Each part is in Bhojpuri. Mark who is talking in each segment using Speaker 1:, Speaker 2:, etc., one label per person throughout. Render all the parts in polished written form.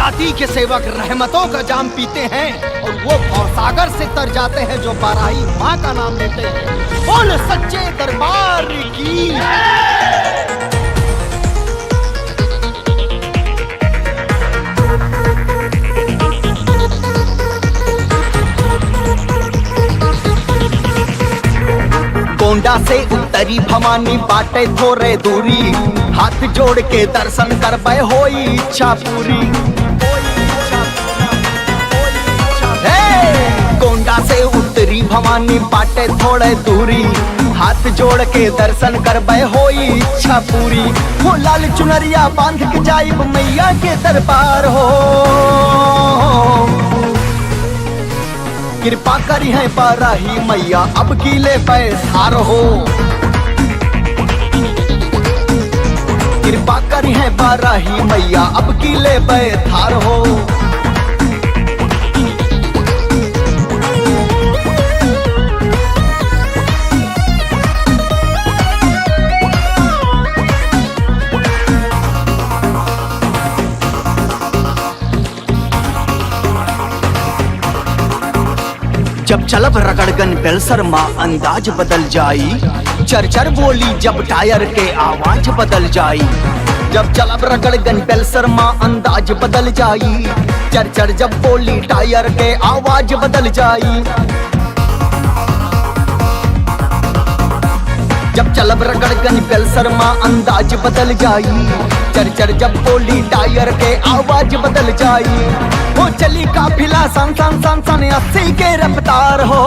Speaker 1: दाती के सेवक रहमतों का जाम पीते हैं और वो भवसागर से तर जाते हैं जो बाराही माँ का नाम लेते हैं। बोल सच्चे दरबार की। गोंडा से उत्तरी भवानी बाटे थोड़े दूरी, हाथ जोड़ के दर्शन करबे होई इच्छा पूरी। गोंडा से उत्तरी भवानी बाटे थोड़े दूरी, हाथ जोड़ के दर्शन करबे होई इच्छा पूरी। हो लाल चुनरिया बांध के जाइब मैया के दरबार हो, कृपा करी है बाराही मैया अब किले पैसार हो। कृपा करी है बाराही मैया अब किले पैसार हो। जब चलब रगड़गन बेलसर माँ अंदाज बदल जाई, चरचर बोली जब टायर के आवाज बदल जाई। जब चलब रगड़गन बेलसर माँ अंदाज बदल जाई, चरचर जब बोली टायर के आवाज बदल जाई। जब चलब रगड़गन बेलसर माँ अंदाज बदल जाई, चरचर जब बोली टायर के आवाज बदल जाई। वो चली काफिला सन सन सन सन 80 के रफ्तार हो,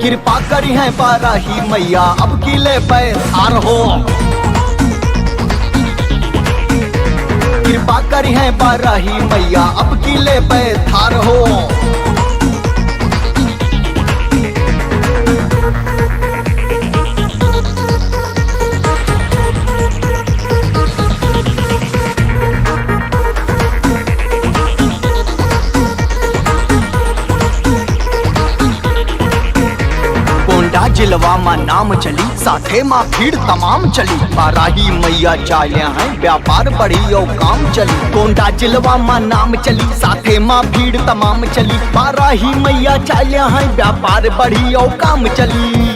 Speaker 1: कृपा करी है बाराही मैया अब किले पैसार हो। कृपा करी है बाराही मैया अब किले पैसार हो। जिलवा माँ नाम चली, साथे माँ भीड़ तमाम चली। बाराही मैया चालिया है व्यापार बढ़ी और काम चली। गोंडा जिलवा माँ नाम चली, साथे माँ भीड़ तमाम चली। बाराही मैया चालिया है व्यापार बढ़ी और काम चली।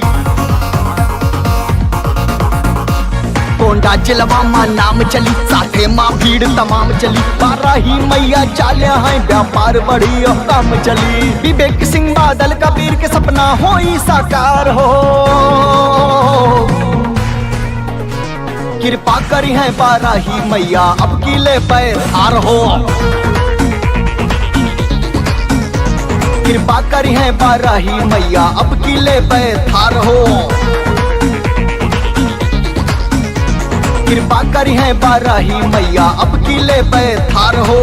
Speaker 1: गोंडा जिलवा माँ नाम चली, साथे माँ भीड़ तमाम चली। बाराही मैया चालिया है व्यापार बढ़ी और काम चली। विवेक सिंह बादल कबीर के सपना होई साकार हो, कृपा करी है बाराही मैया अब किले पैसार हो। कृपा करी है बाराही मैया अब किले पैसार हो। कृपा करी है बाराही मैया अब किले पैसार हो।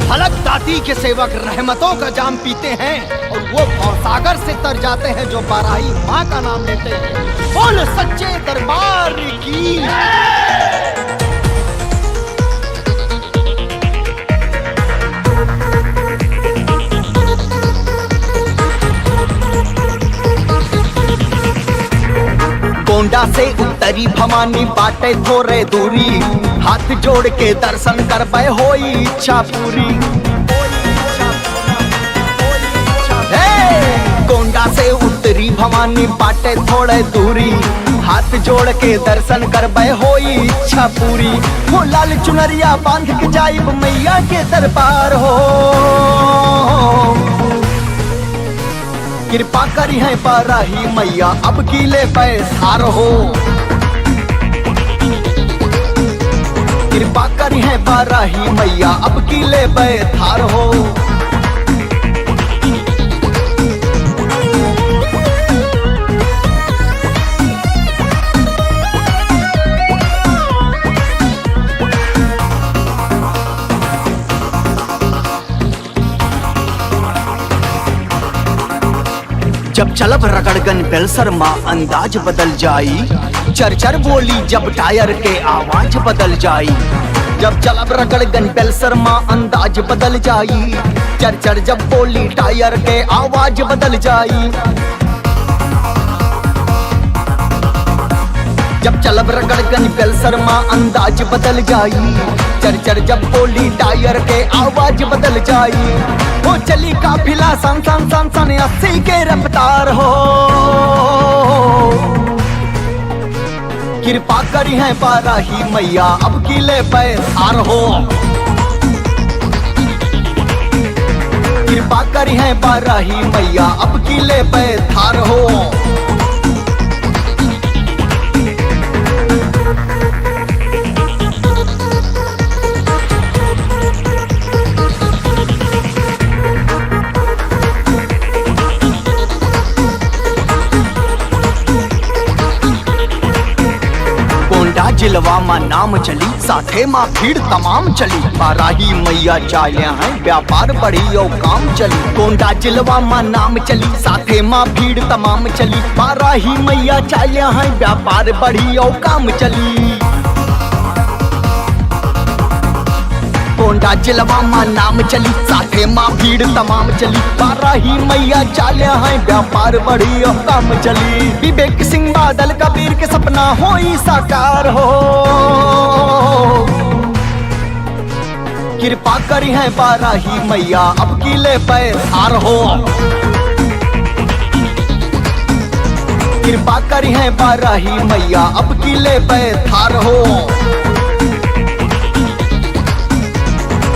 Speaker 1: फलक दाती के सेवक रहमतों का जाम पीते हैं और वो भवसागर से तर जाते हैं जो बाराही माँ का नाम लेते हैं। बोल सच्चे दरबार की। गोंडा से उत्तरी भवानी बाटे थोड़े दूरी, हाथ जोड़ के दर्शन करबे होई इच्छा पूरी। गोंडा से उत्तरी भवानी बाटे थोड़े दूरी, हाथ जोड़ के दर्शन करबे होई इच्छा पूरी। हो लाल चुनरिया बांध के जाइब मैया के दरबार हो, कृपा करी है बाराही मैया अब किले पैसार हो। कृपा करी है बाराही मैया अब किले पैसार हो। जब चलब रगड़गन बेलसर माँ अंदाज बदल जाई, चरचर बोली जब टायर के आवाज बदल जाई। जब चलब रगड़ गन पेल्सर माँ अंदाज बदल जाई, चर चर जब बोली टायर के आवाज बदल जाई। जब चलब रगड़ गन पेल्सर माँ अंदाज बदल जाई, चर चर जब बोली टायर के आवाज बदल जाई। वो चली काफिला सन सन सन सन 80 के रफ्तार हो। कृपा करी है बाराही मैया अब किले पे थार हो। कृपा करी है बाराही मैया अब किले पे थार हो। जिलवा माँ नाम चली, साथे माँ भीड़ तमाम चली। बाराही मैया चालियां हैं व्यापार बढ़ी और काम चली। कोंडा जिलवा माँ नाम चली, साथे माँ भीड़ तमाम चली। बाराही मैया चालियां हैं व्यापार बढ़ी और काम चली। कोंडा जिलवा माँ नाम चली, साथे माँ भीड़ तमाम चली। बाराही मैया चालियां हैं व्यापार बढ़ी और काम चली। विवेक सिंह बादल कबीर के सपना होई साकार हो। कृपा करी है बाराही मैया अब किले पे थार हो। कृपा करी है बाराही मैया अब किले पे थार हो।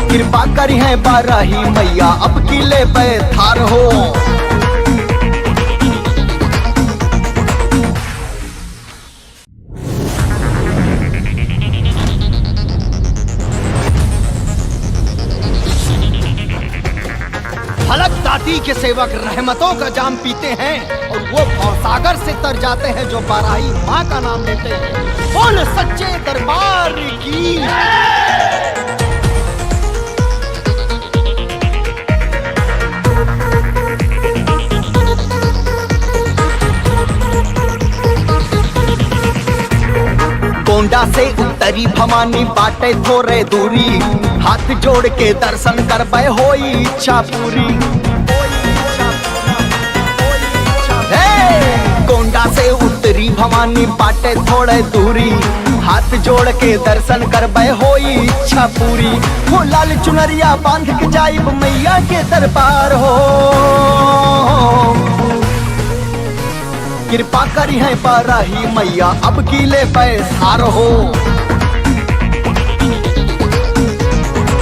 Speaker 1: कृपा करी है बाराही मैया अब किले पे थार हो। फलक दाती के सेवक रहमतों का जाम पीते हैं और वो भवसागर से तर जाते हैं जो बाराही माँ का नाम लेते हैं। बोल सच्चे दरबार की। कोंडा से उत्तरी भवानी बाटे थोड़े दूरी। हाथ जोड़ के दर्शन करबे होई इच्छा पूरी। कोंडा से उत्तरी भवानी बाटे थोड़े दूरी। हाथ जोड़ के दर्शन करबे होई इच्छा पूरी। वो लाल चुनरिया बांध के जाइब मैया के दरबार हो। कृपा करी है बाराही मैया अब किले पे थार हो।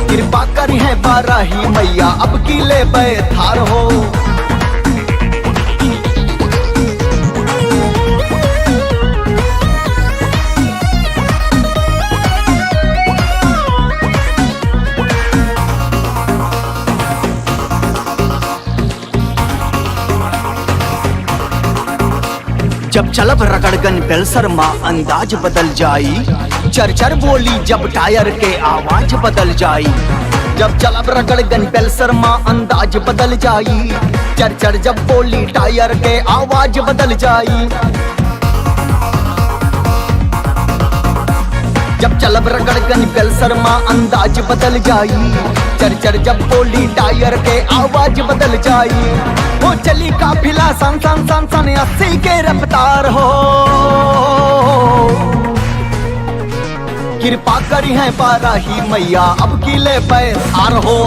Speaker 1: कृपा करी है बाराही मैया अब किले पे थार हो। जब चलब रगड़गन पेल्सर माँ अंदाज बदल जाई। चर चर बोली जब टायर के आवाज बदल जाई। जब चलब रगड़गन पेल्सर माँ अंदाज बदल जाई। चर चर जब बोली टायर के आवाज बदल जाई। जब चलब रगड़गन पेल्सर माँ अंदाज बदल जाई। चर चर जब बोली टायर के आवाज बदल जाई। वो चली काफिला सन सन सन सन 80 के रफ्तार हो। कृपा करी है बाराही मैया अब किले पे थार हो।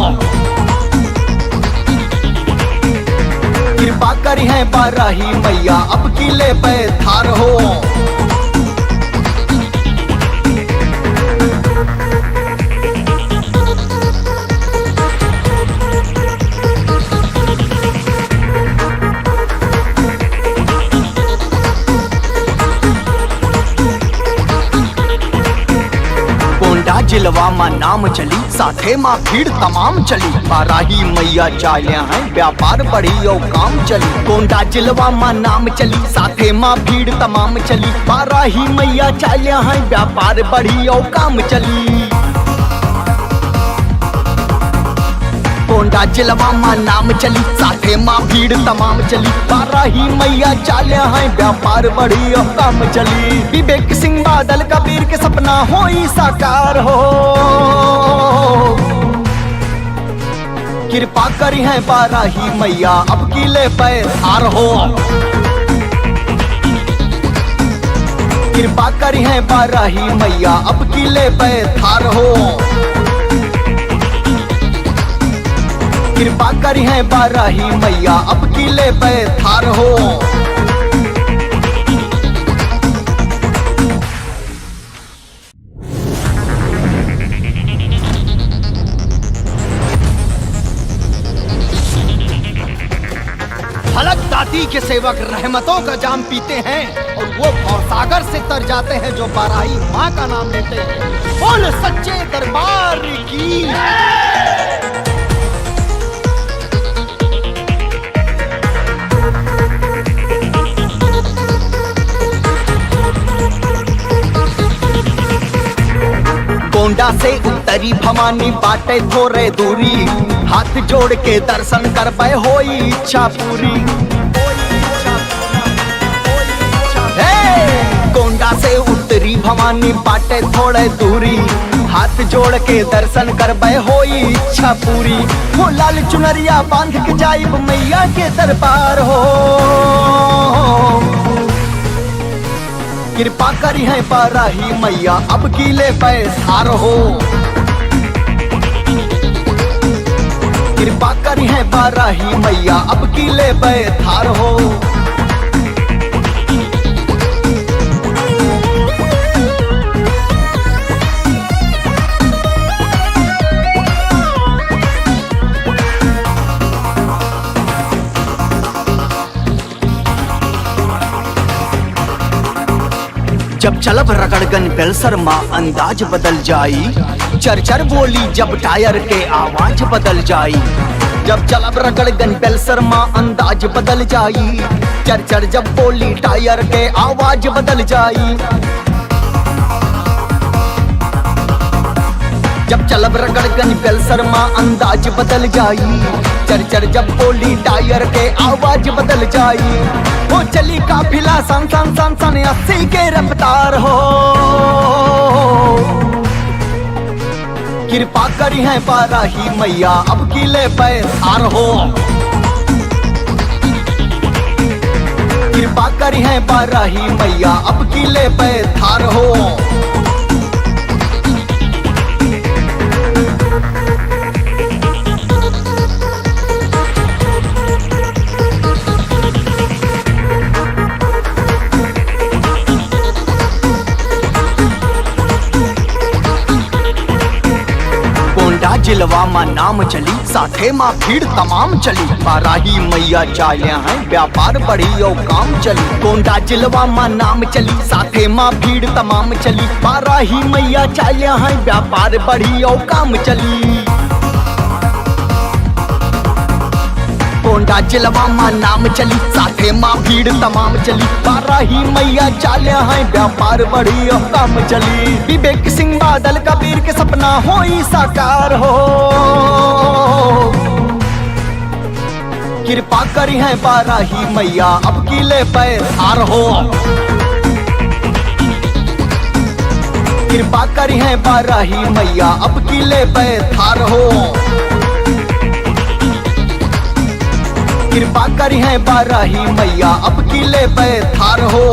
Speaker 1: कृपा करी है बाराही मैया अब किले पे थार हो। जिलवा माँ नाम चली, साथे माँ भीड़ तमाम चली। बाराही मैया चालियां हैं व्यापार बढ़ी और काम चली। कोंडा जिलवा माँ नाम चली, साथे माँ भीड़ तमाम चली। बाराही मैया चालियां हैं व्यापार बढ़ी और काम चली। गोंडा जिलवा माँ नाम चली, साथे माँ भीड़ तमाम चली। बाराही मैया चाले हैं व्यापार बढ़ी और काम चली। विवेक सिंह बादल कबीर के सपना हो साकार हो, कृपा करी है बाराही मैया अब किले पे हार हो। कृपा करी है बाराही मैया अब किले पे थार हो। कृपा करी है बाराही मैया अब किले पे थार हो। फलक दाती के सेवक रहमतों का जाम पीते हैं और वो भवसागर से तर जाते हैं जो बाराही माँ का नाम लेते हैं। बोल सच्चे दरबार की। गोंडा से उत्तरी भवानी बाटे थोड़े दूरी, हाथ जोड़ के दर्शन कर पाए होई इच्छा पूरी। गोंडा से उत्तरी भवानी बाटे थोड़े दूरी, हाथ जोड़ के दर्शन कर पाए होई इच्छा पूरी। वो लाल चुनरिया बांध के जाइब मैया के दरबार हो, कृपा करी है बाराही मैया अब किले पे थार हो। कृपा करी है बाराही मैया अब किले पे थार हो। जब चलब रगड़गन बेलसर माँ अंदाज बदल जाई, चरचर बोली जब टायर के आवाज बदल जाई। जब चलब रगड़गन बेलसर माँ अंदाज बदल जाई, चरचर जब बोली टायर के आवाज बदल जाई। जब चलब रगड़गन बेलसर माँ अंदाज बदल जाई, चरचर जब बोली टायर के आवाज बदल जाई। वो चली काफिला सन सन सन सन 80 के रफ्तार हो, कृपा करी है बाराही मैया अब किले पे थार हो। कृपा करी है बाराही मैया अब किले पे थार हो। जिलवा माँ नाम चली, साथे माँ भीड़ तमाम चली। बाराही मैया चाले हैं व्यापार बढ़ी और काम चली। गोंडा जिलवा माँ नाम चली, साथे माँ भीड़ तमाम चली। बाराही मैया चाले हैं व्यापार बढ़ी और काम चली। गोंडा जिलवा माँ नाम चली, साथे माँ भीड़ तमाम चली। बाराही मैया चाले हैं व्यापार बढ़ी और काम चली। विवेक सिंह बादल कबीर के सपना हो साकार हो, कृपा करी है बाराही मैया अब किले पे थार हो। कृपा करी है बाराही मैया अब किले पे थार हो। कृपा करी है बाराही मैया अब किले पे थार हो।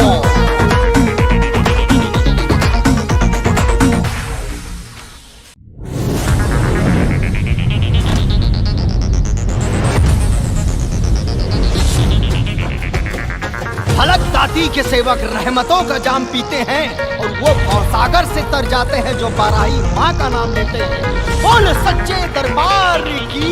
Speaker 1: फलक दाती के सेवक रहमतों का जाम पीते हैं और वो भवसागर से तर जाते हैं जो बाराही माँ का नाम लेते हैं। बोल सच्चे दरबार की।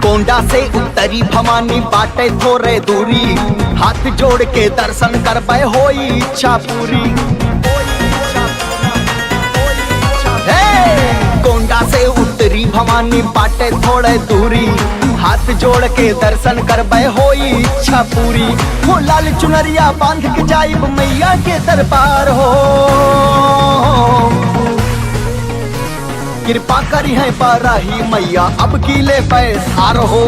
Speaker 1: गोंडा से उत्तरी भवानी बाटे थोड़े दूरी, हाथ जोड़ के दर्शन कर पाए होई इच्छा पूरी। गोंडा से उत्तरी भवानी बाटे थोड़े दूरी, हाथ जोड़ के दर्शन करबै होई इच्छा पूरी हो। लाल चुनरिया बांध के जाइब मैया के दरबार हो। कृपा करी है बाराही मैया अब किले पैसार हो।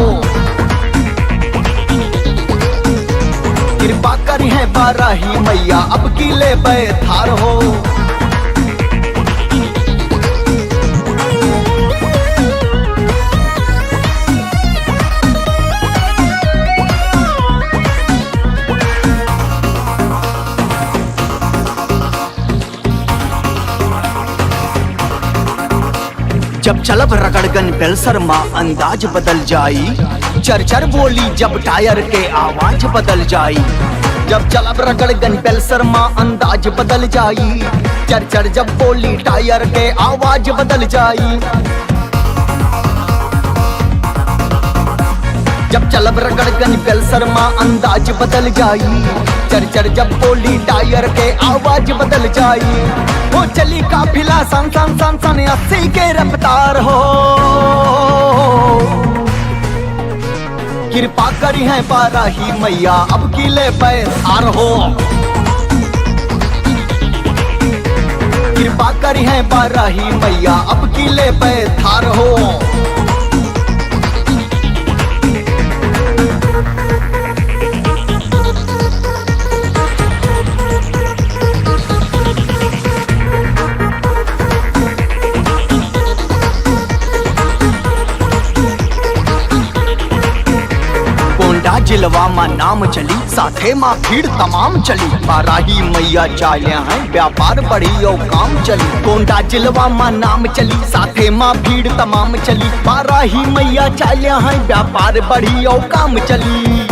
Speaker 1: कृपा करी है बाराही मैया अब किले पैसार हो। जब चलब रगड़गन बेलसर माँ अंदाज बदल जाई। चरचर बोली जब टायर के आवाज बदल जाई। जब चलब रगड़गन बेलसर माँ अंदाज बदल जाई। चरचर जब बोली टायर के आवाज बदल जाई। जब चलब रगड़गन बेलसर माँ अंदाज बदल जाई। चरचर जब बोली टायर के आवाज बदल जाई। वो चली काफिला सन सन सन सन 80 के रफ्तार हो। कृपा करी है बाराही मैया अब किले पैसार हो। कृपा करी है बाराही मैया अब किले पैसार हो। जिलवा माँ नाम चली साथे माँ भीड़ तमाम चली। बाराही मैया चालिया हैं व्यापार बढ़ी और काम चली। गोंडा जिलवा माँ नाम चली साथे माँ भीड़ तमाम चली। बाराही मैया चालिया हैं व्यापार बढ़ी और काम चली।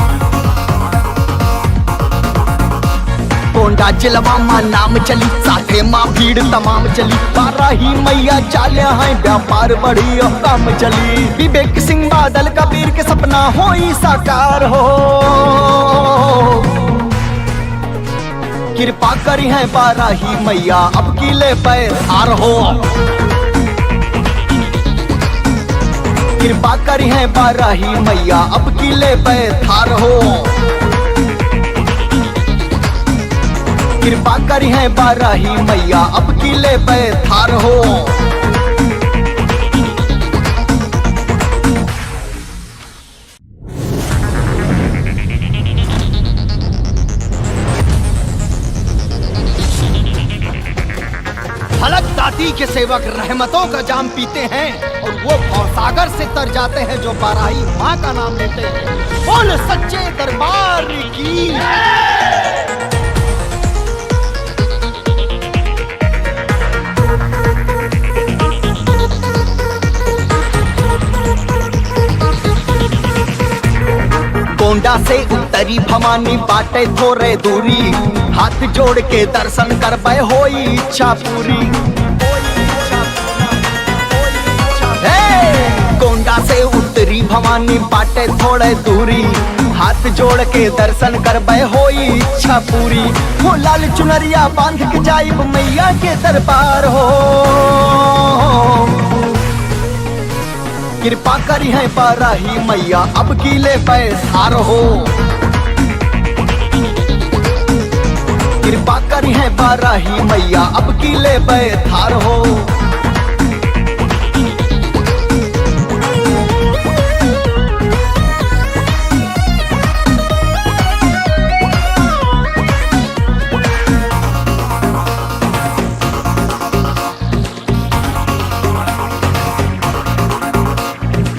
Speaker 1: गोंडा जिलवा माँ नाम चली साथे माँ भीड़ तमाम चली। बाराही मैया चालिया हैं व्यापार बढ़ी और काम चली। विवेक सिंह बादल कबीर के सपना होई साकार हो। कृपा करी है बाराही मैया अब किले पैसार हो। कृपा करी है बाराही मैया अब किले पैसार हो। कृपा करी है बाराही मैया अब किले पैसार हो। फलक दाती के सेवक रहमतों का जाम पीते हैं और वो भवसागर से तर जाते हैं जो बाराही माँ का नाम लेते हैं। बोल सच्चे दरबार की। गोंडा से उत्तरी भवानी बाटे थोड़े दूरी। हाथ जोड़ के दर्शन करबै होई इच्छा पूरी। गोंडा से उत्तरी भवानी बाटे थोड़े दूरी। हाथ जोड़ के दर्शन करबै होई इच्छा पूरी हो। लाल चुनरिया बांध के जाइब मैया के दरबार हो। कृपा करी है बाराही मैया अब किले पैसार हो। कृपा करी है बाराही मैया अब किले पैसार हो।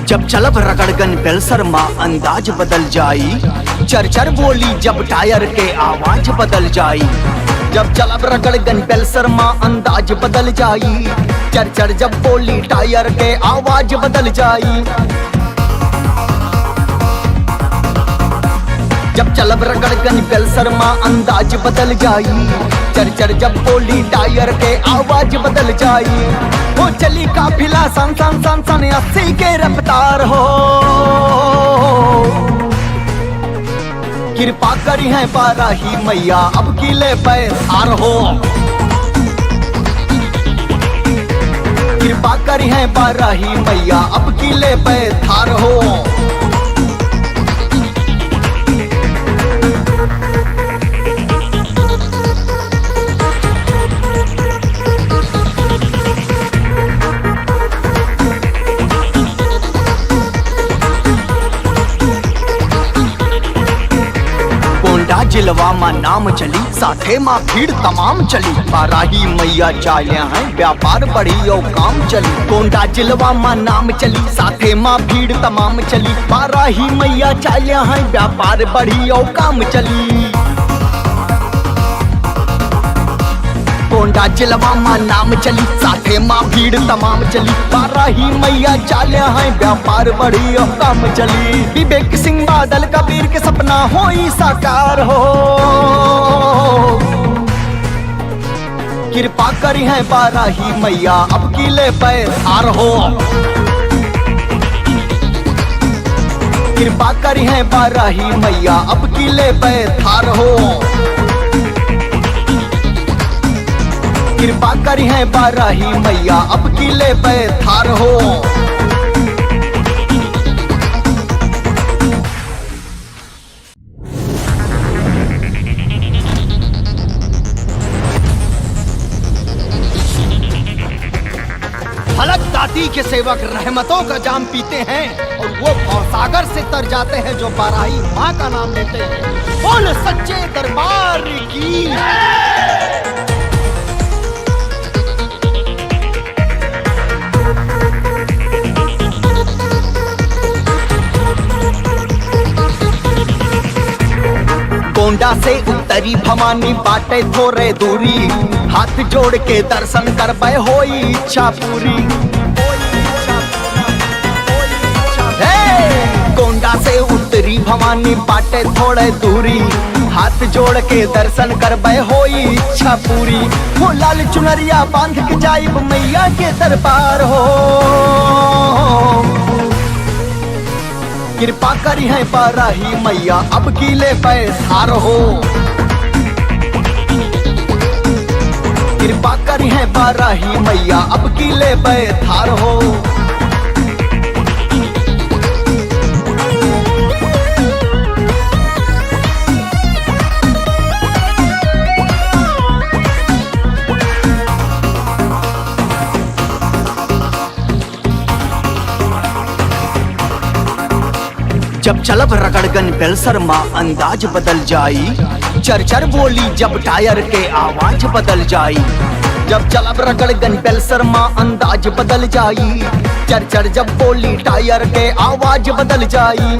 Speaker 1: जब चलब रगड़गन बेलसर माँ अंदाज बदल जाई। चरचर बोली जब टायर के आवाज बदल जाई। जब चलब रगड़गन बेलसर माँ अंदाज बदल जाई। चरचर जब बोली टायर के आवाज बदल जाई। जब चलब रगड़गन बेलसर माँ अंदाज बदल जाई। चरचर जब बोली टायर के आवाज बदल जाई। वो चली काफिला सन सन सन सन 80 के रफ्तार हो। कृपा करी है बाराही मैया अब किले पैसार हो। कृपा करी है बाराही मैया अब किले पैसार हो। जिलवा माँ नाम चली, साथे माँ भीड़ तमाम चली। बाराही मैया चालियां हैं, व्यापार बढ़ी और काम चली। गोंडा जिलवा माँ नाम चली, साथे माँ भीड़ तमाम चली। बाराही मैया चालियां हैं, व्यापार बढ़ी और काम चली। गोंडा जिलवा माँ नाम चली, साथे माँ भीड़ तमाम चली। बाराही मैया चालियां हैं, व्यापार बढ़ी और काम चली। विवेक सिंह बादल कबीर के सपना होई साकार हो, कृपा करी है बाराही मैया अब किले पे थार हो। कृपा करी है बाराही मैया अब किले पे थार हो। कृपा करी है बाराही मैया अब किले पे थार हो। फलक दाती के सेवक रहमतों का जाम पीते हैं और वो भवसागर से तर जाते हैं जो बाराही माँ का नाम लेते हैं। बोल सच्चे दरबार की। गोंडा से उत्तरी भवानी बाटे थोड़े दूरी, हाथ जोड़ के दर्शन करबे होई इच्छा पूरी। गोंडा से उत्तरी भवानी बाटे थोड़े दूरी, हाथ जोड़ के दर्शन करबे होई इच्छा पूरी। हो लाल चुनरिया बांध के जाइब मैया के दरबार हो। कृपा करी है बाराही मैया अब किले पे थार हो। कृपा करी है बाराही मैया अब किले पे थार हो। जब चलब रगड़गन बेलसर माँ अंदाज बदल जाई, चरचर बोली जब टायर के आवाज बदल जाई। जब चलब रगड़गन बेलसर माँ अंदाज बदल जाई, चरचर जब बोली टायर के आवाज बदल जाई।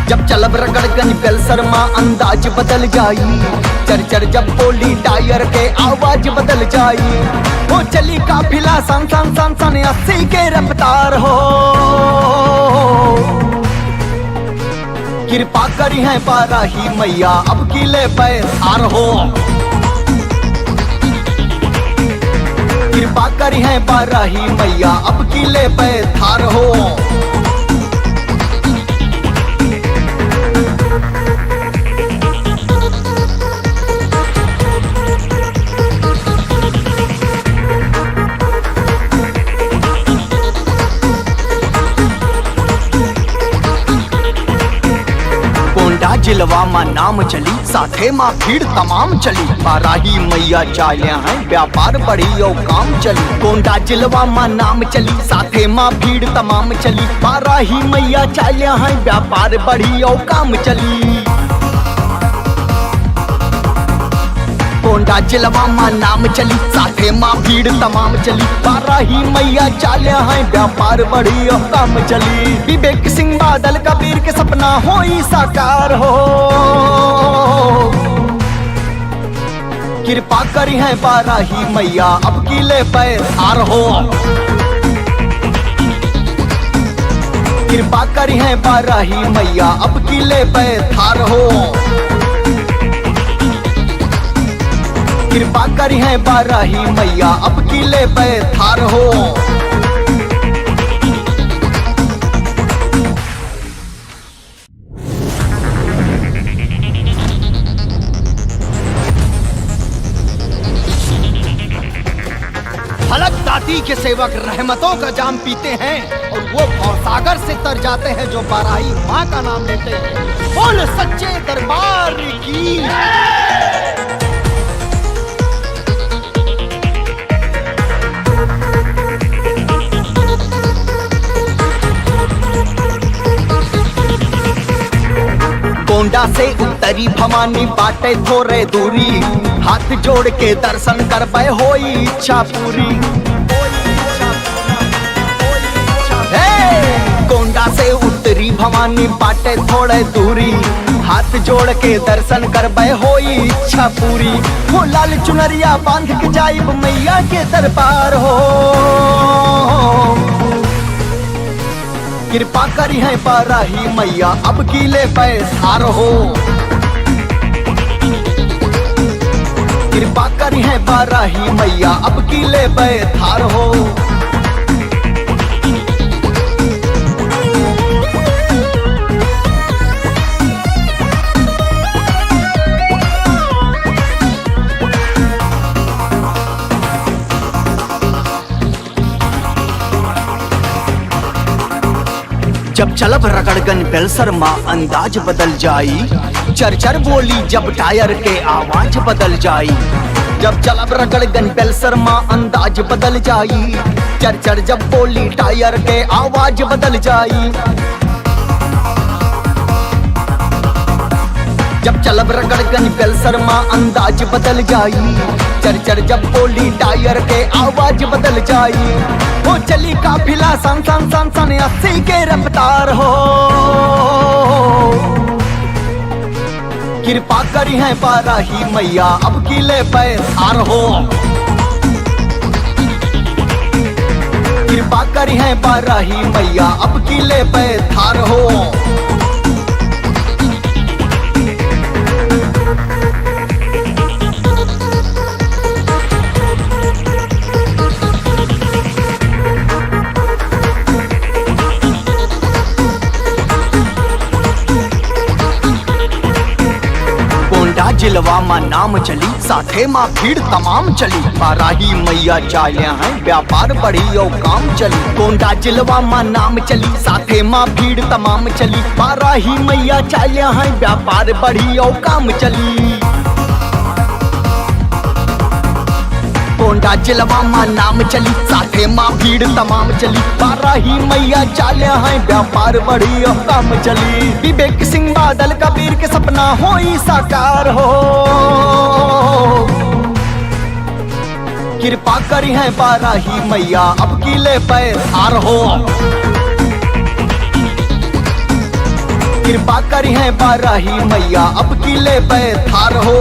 Speaker 1: जब चलब रगड़गन बेलसर माँ अंदाज बदल जाई, चरचर जब बोली टायर के आवाज बदल जाई। वो चली काफिला सन सन सन सन 80 के रफ्तार हो। कृपा करी है बाराही मैया अब किले पे थार हो। कृपा करी है बाराही मैया अब किले पे थार हो। गोंडा जिलवा माँ नाम चली, साथे माँ भीड़ तमाम चली। बाराही मैया चालियां हैं, व्यापार बढ़ी और काम चली। गोंडा जिलवा माँ नाम चली, साथे माँ भीड़ तमाम चली। बाराही मैया चालियां हैं, व्यापार बढ़ी और काम चली। गोंडा जिलवा माँ नाम चली, साथे माँ भीड़ तमाम चली। बाराही मैया चालियां हैं, व्यापार बढ़ी और काम चली। विवेक सिंह बादल कबीर के सपना होई साकार हो। कृपा करी है बाराही मैया अब किले पे थार हो। कृपा करी है बाराही मैया अब किले पे थार हो। कृपा करी है बाराही मैया अब किले पे थार हो। फलक दाती के सेवक रहमतों का जाम पीते हैं और वो भवसागर से तर जाते हैं जो बाराही माँ का नाम लेते हैं। बोल सच्चे दरबार की। गोंडा से उतरी भवानी बाटे थोड़े दूरी, हाथ जोड़ के दर्शन करबे होई इच्छा पूरी। गोंडा से उतरी भवानी बाटे थोड़े दूरी, हाथ जोड़ के दर्शन करबे होई इच्छा पूरी। हो लाल चुनरिया बांध के जाइब मैया के दरबार हो, कृपा करी है बाराही मैया अब किले पैसार हो। कृपा करी है बाराही मैया अब किले पैसार हो। जब चलब रगड़गन बेलसर माँ अंदाज बदल जाई, चरचर बोली जब टायर के आवाज बदल जाई। जब चलब रगड़गन बेलसर माँ अंदाज बदल जाई, चरचर जब बोली टायर के आवाज बदल जाई। जब चलब रगड़गन बेलसर माँ अंदाज बदल जाई, चरचर जब बोली टायर के आवाज बदल जाई। वो चली काफिला सन सन सन सन 80 के रफ्तार हो, कृपा करी है बाराही मैया अब किले पैसार हो। कृपा करी है बाराही मैया अब किले पैसार हो। जिलवा माँ नाम चली, साथे माँ भीड़ तमाम चली। बाराही मैया चालिया है व्यापार बढ़ी और काम चली। गोंडा जिलवा माँ नाम चली, साथे माँ भीड़ तमाम चली। बाराही मैया चालिया है व्यापार बढ़ी और काम चली। गोंडा जिलवा माँ नाम चली, साथे माँ भीड़ तमाम चली। बाराही मैया चालिया है व्यापार बढ़ी और काम चली। विवेक सिंह बादल कबीर के सपना होई साकार हो, कृपा करी है बाराही मैया अब किले पैसार हो। कृपा करी है बाराही मैया अब किले पैसार हो।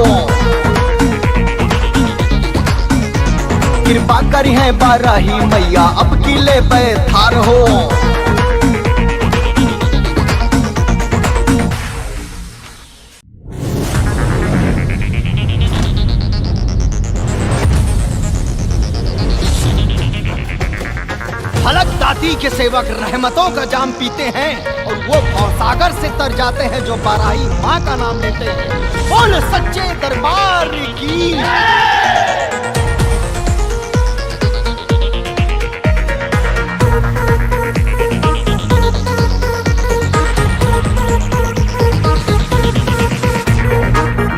Speaker 1: कृपा करी है बाराही मैया अब किले पैसार हो। फलक दाती के सेवक रहमतों का जाम पीते हैं और वो भवसागर से तर जाते हैं जो बाराही माँ का नाम लेते हैं। बोल सच्चे दरबार की।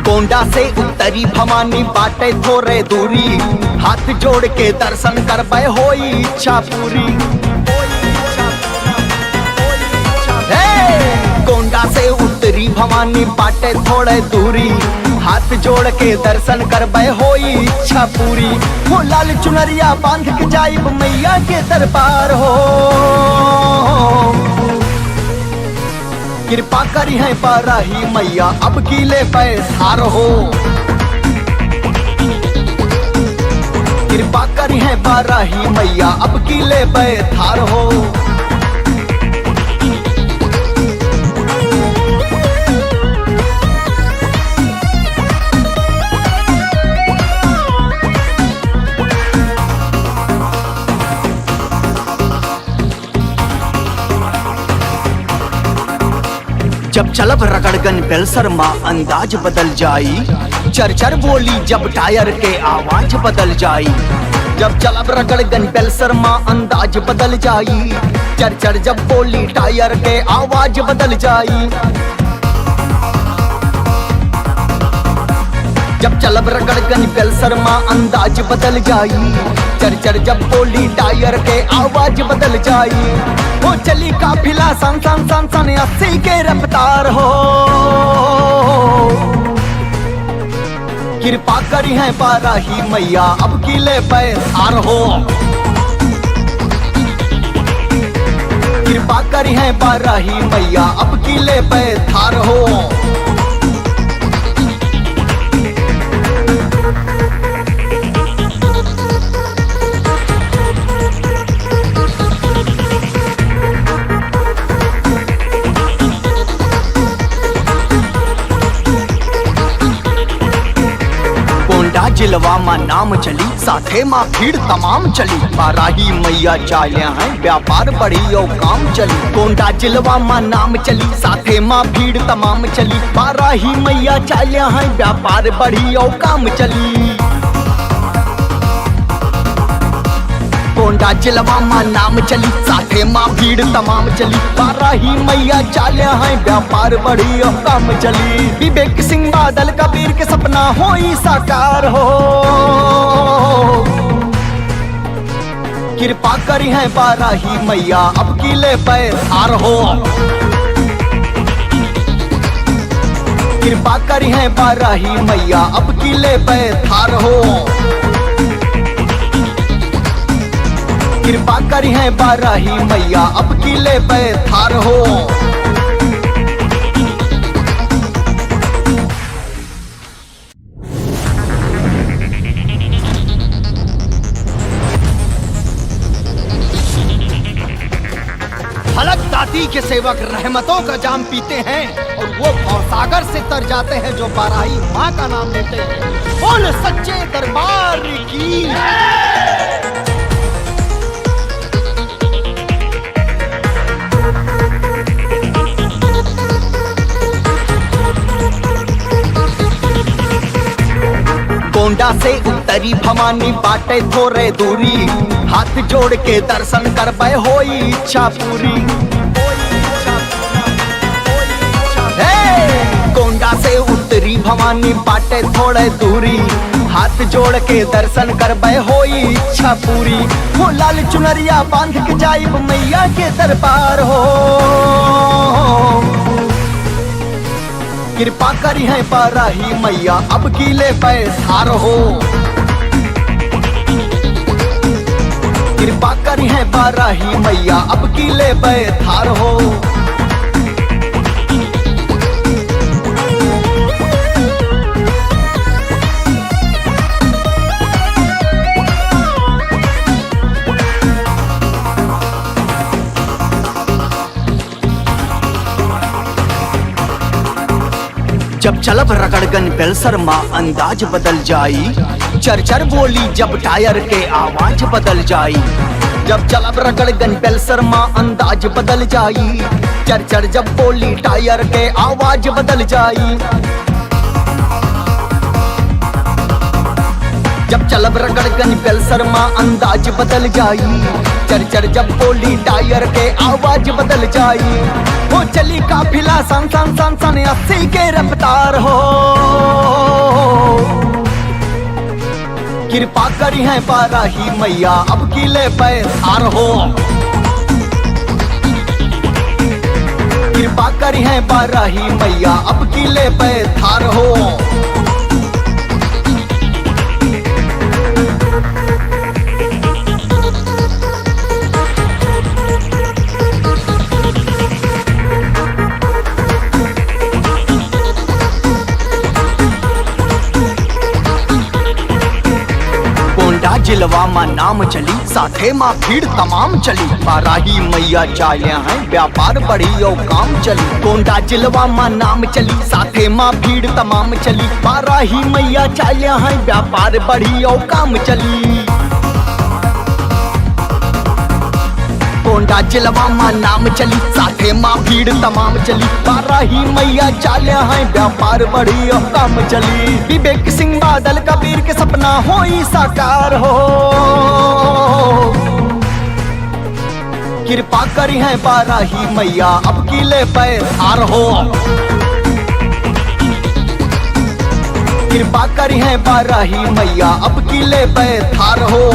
Speaker 1: गोंडा से उतरी भवानी बाटे थोड़े दूरी, हाथ जोड़ के दर्शन करबे होई इच्छा पूरी। गोंडा से उतरी भवानी बाटे थोड़े दूरी, हाथ जोड़ के दर्शन करबे होई इच्छा पूरी। हो लाल चुनरिया बांध के जाइब मैया के दरबार हो, कृपा करी है बाराही मैया अब किले पैसार हो। कृपा करी है बाराही मैया अब किले पैसार हो। जब चलब रगड़गन बेलसर माँ अंदाज बदल जाई, चरचर बोली जब टायर के आवाज बदल जाई। जब चलब रगड़गन बेलसर माँ अंदाज बदल जाई, चरचर जब बोली टायर के आवाज बदल जाई। जब चलब रगड़ गन बेल शर्मा अंदाज बदल जाई, चर चर जब बोली टायर के आवाज बदल जाई। वो चली काफिला सन सन सन सन 80 के रफ्तार हो। कृपा करी है बाराही मैया अब किले पे थार हो। कृपा करी है बाराही मैया अब किले पे थार हो। जिलवा मां नाम चली साथे मां भीड़ तमाम चली। बाराही मैया चालिया हैं व्यापार बढ़ी और काम चली। कोंडा जिलवा मां नाम चली साथे मां भीड़ तमाम चली। बाराही मैया चालिया हैं व्यापार बढ़ी और काम चली। कोंडा जिलवा मां नाम चली साथे मां भीड़ तमाम चली। बाराही मैया चालिया हैं व्यापार बढ़ी और काम चली। विवेक सिंह बादल कबीर के सपना होई साकार हो। कृपा करी है बाराही मैया अब किले पे थार हो। कृपा करी है बाराही मैया अब किले पे थार हो। कृपा करी है बाराही मैया अब किले पे थार हो। फलक दाती के सेवक रहमतों का जाम पीते हैं और वो भवसागर से तर जाते हैं जो बाराही माँ का नाम लेते हैं। बोल सच्चे दरबार की। कोंडा से उत्तरी भवानी बाटे थोड़े दूरी। हाथ जोड़ के दर्शन कर पे होई इच्छा पूरी। कोंडा से उत्तरी भवानी बाटे थोड़े दूरी। हाथ जोड़ के दर्शन कर पे होई इच्छा पूरी। वो लाल चुनरिया बांध के जाइब मैया के दरबार हो। कृपा करी है बाराही मैया अब किले पे थार हो। कृपा करी है बाराही मैया अब किले पे थार हो। जब चलब रगड़गन बेल शर्मा अंदाज बदल जाई। चर चर बोली जब टायर के आवाज बदल जाई। जब चलब रगड़गन बेल शर्मा अंदाज बदल जाई। चर चर जब बोली टायर के आवाज बदल जाई। जब चलब रगड़गन बेल शर्मा अंदाज बदल जाई। चर चर जब बोली टायर के आवाज बदल जाई। वो चली काफिला सन सन सन सन 80 के रफ्तार हो। कृपा करी है बाराही मैया अब किले पे थार हो। कृपा करी है बाराही मैया अब किले पे थार हो। जिलवा मां नाम चली साथे मां भीड़ तमाम चली। बाराही मैया चालिया हैं व्यापार बढ़ी और काम चली। कोंडा जिलवा मां नाम चली साथे मां भीड़ तमाम चली। बाराही मैया चालिया हैं व्यापार बढ़ी और काम चली। कोंडा जिलवा मां नाम चली साथे मां भीड़ तमाम चली। बाराही मैया चालिया हैं व्यापार बढ़ी और काम चली। विवेक सिंह बादल कबीर के सपना होई साकार हो। कृपा करी है बाराही मैया अब किले पे थार हो। कृपा करी है बाराही मैया अब की ले बैठार हो।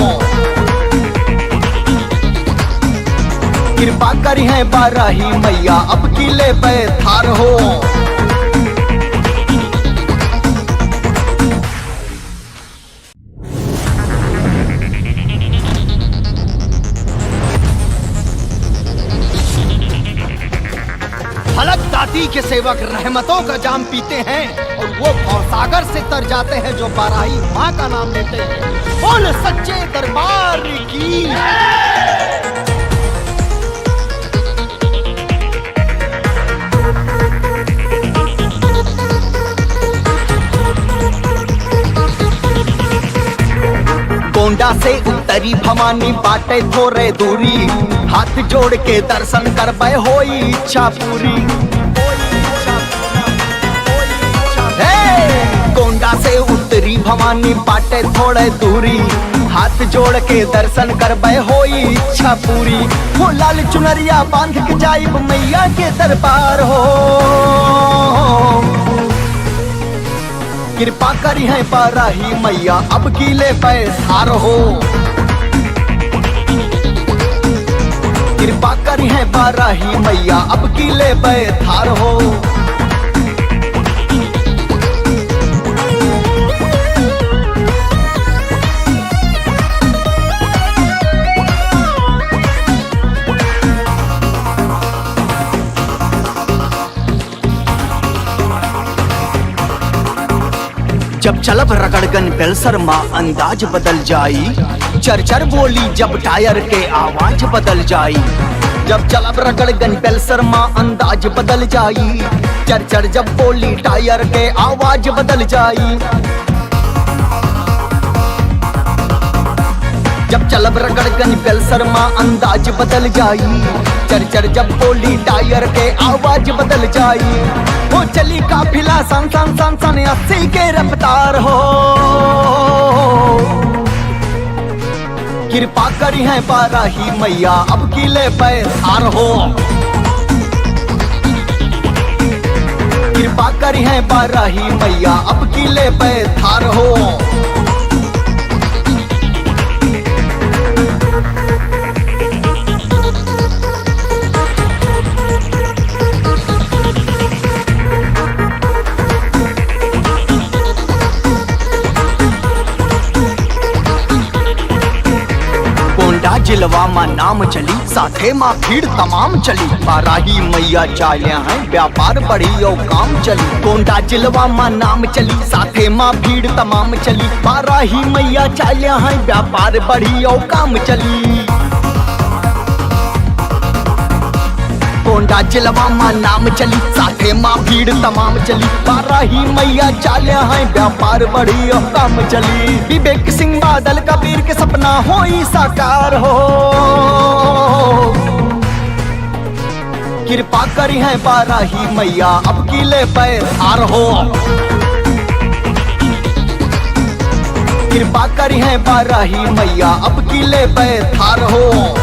Speaker 1: कृपा करी है बाराही मैया अब की ले बैठार हो। फलक दाती के सेवक रहमतों का जाम पीते हैं और वो भवसागर से तर जाते हैं जो बाराही माँ का नाम लेते हैं। बोल सच्चे दरबार की। गोंडा से उत्तरी भवानी बाटे थोड़े दूरी, हाथ जोड़ के दर्शन करबे होई इच्छा पूरी। गोंडा से उत्तरी भवानी बाटे थोड़े दूरी, हाथ जोड़ के दर्शन करबे होई इच्छा पूरी। हो लाल चुनरिया बांध के जाइब मैया के दरबार हो। कृपा करी है बाराही मैया अब की ले बैठार हो। कृपा करी है बाराही मैया अब की ले बैठार हो। जब चलब रगड़गन बेलसर माँ अंदाज बदल जाई, चरचर बोली जब टायर के आवाज बदल जाई। जब चलब रगड़गन बेलसर माँ अंदाज बदल जाई, चरचर जब बोली टायर के आवाज बदल जाई। जब चलब रगड़गन बेलसर माँ अंदाज बदल जाई, चरचर जब बोली टायर के आवाज बदल जाई। वो चली काफिला सन सन सन सन 80 के रफ्तार हो। कृपा करी है बाराही मैया अब की ले बैठार हो। कृपा करी है बाराही मैया अब की ले बैठार हो। जिलवा माँ नाम चली, साथे माँ भीड़ तमाम चली। बाराही मैया चालिया हैं व्यापार बढ़ी और काम चली। गोंडा जिलवा माँ नाम चली, साथे माँ भीड़ तमाम चली। बाराही मैया चालिया हैं व्यापार बढ़ी और काम चली। गोंडा जिलवा माँ नाम चली, साथे माँ भीड़ तमाम चली। बाराही मैया चालिया हैं व्यापार बढ़ी और काम चली। विवेक सिंह बादल कबीर के सपना होई साकार हो। कृपा करी है बाराही मैया अब की ले बैठार हो। कृपा करी है बाराही मैया अब की ले बैठार हो।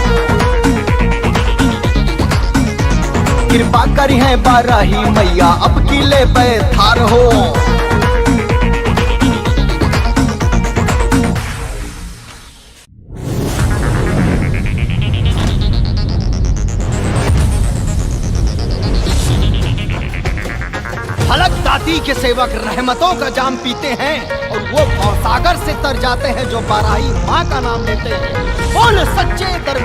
Speaker 1: कृपा करी है बाराही मैया अब की ले बैठार हो। फलक दाती के सेवक रहमतों का जाम पीते हैं और वो भवसागर से तर जाते हैं जो बाराही माँ का नाम लेते हैं। बोल सच्चे दरबार